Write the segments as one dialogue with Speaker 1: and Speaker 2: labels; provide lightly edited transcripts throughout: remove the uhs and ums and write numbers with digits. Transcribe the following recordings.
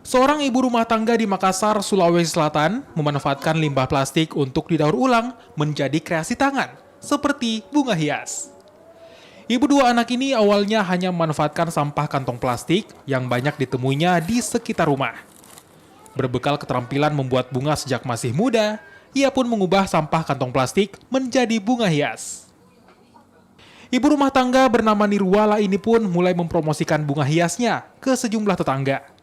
Speaker 1: Seorang ibu rumah tangga di Makassar, Sulawesi Selatan, memanfaatkan limbah plastik untuk didaur ulang menjadi kreasi tangan, seperti bunga hias. Ibu dua anak ini awalnya hanya memanfaatkan sampah kantong plastik yang banyak ditemuinya di sekitar rumah. Berbekal keterampilan membuat bunga sejak masih muda, ia pun mengubah sampah kantong plastik menjadi bunga hias. Ibu rumah tangga bernama Nirwala ini pun mulai mempromosikan bunga hiasnya ke sejumlah tetangga.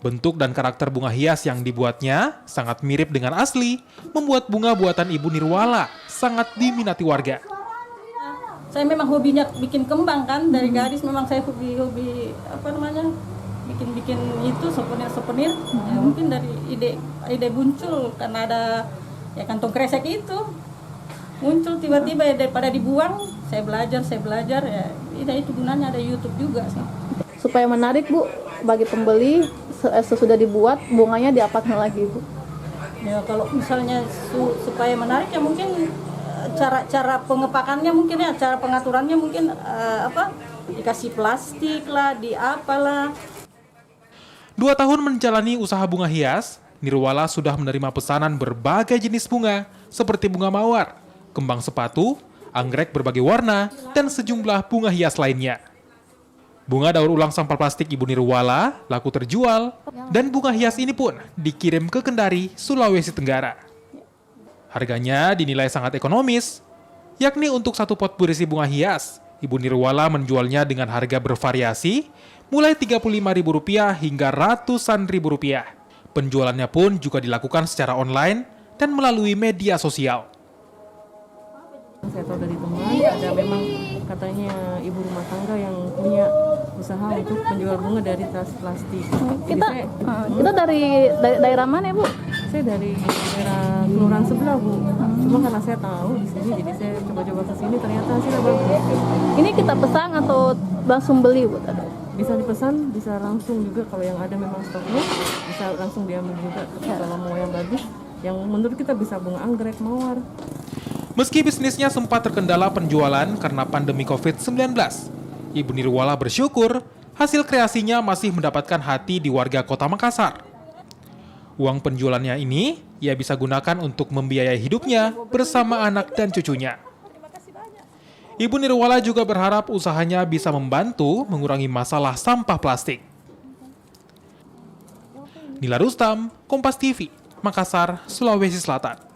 Speaker 1: Bentuk dan karakter bunga hias yang dibuatnya sangat mirip dengan asli, membuat bunga buatan Ibu Nirwala sangat diminati warga.
Speaker 2: Saya memang hobinya bikin kembang kan, dari gadis memang saya hobi bikin itu souvenir. Ya, mungkin dari ide muncul karena ada ya kantong kresek itu muncul tiba-tiba ya, daripada dibuang saya belajar ya itu gunanya, ada YouTube juga sih.
Speaker 3: Supaya menarik Bu bagi pembeli, sesudah dibuat bunganya diapakan lagi Bu?
Speaker 2: Ya kalau misalnya supaya menarik ya mungkin cara pengepakannya mungkin ya, cara pengaturannya mungkin dikasih plastik lah, di apalah.
Speaker 1: 2 tahun menjalani usaha bunga hias, Nirwala sudah menerima pesanan berbagai jenis bunga seperti bunga mawar, kembang sepatu, anggrek berbagai warna, dan sejumlah bunga hias lainnya. Bunga daur ulang sampah plastik Ibu Nirwala laku terjual, dan bunga hias ini pun dikirim ke Kendari, Sulawesi Tenggara. Harganya dinilai sangat ekonomis, yakni untuk satu pot berisi bunga hias, Ibu Nirwala menjualnya dengan harga bervariasi, mulai Rp35.000 hingga ratusan ribu rupiah. Penjualannya pun juga dilakukan secara online dan melalui media sosial.
Speaker 4: Saya tahu dari teman, ada memang katanya ibu rumah tangga yang punya usaha untuk menjual bunga dari tas plastik.
Speaker 3: Kita dari daerah mana Bu?
Speaker 4: Saya dari daerah kelurahan sebelah Bu. Cuma karena saya tahu di sini, jadi saya coba-coba ke sini, ternyata hasilnya bagus.
Speaker 3: Ini kita pesan atau langsung beli Bu?
Speaker 4: Bisa dipesan, bisa langsung juga kalau yang ada memang stoknya, bisa langsung diambil juga kalau mau yang bagus. Yang menurut kita bisa bunga anggrek, mawar.
Speaker 1: Meski bisnisnya sempat terkendala penjualan karena pandemi COVID-19, Ibu Nirwala bersyukur hasil kreasinya masih mendapatkan hati di warga Kota Makassar. Uang penjualannya ini ia bisa gunakan untuk membiayai hidupnya bersama anak dan cucunya. Ibu Nirwala juga berharap usahanya bisa membantu mengurangi masalah sampah plastik. Nila Rustam, Kompas TV, Makassar, Sulawesi Selatan.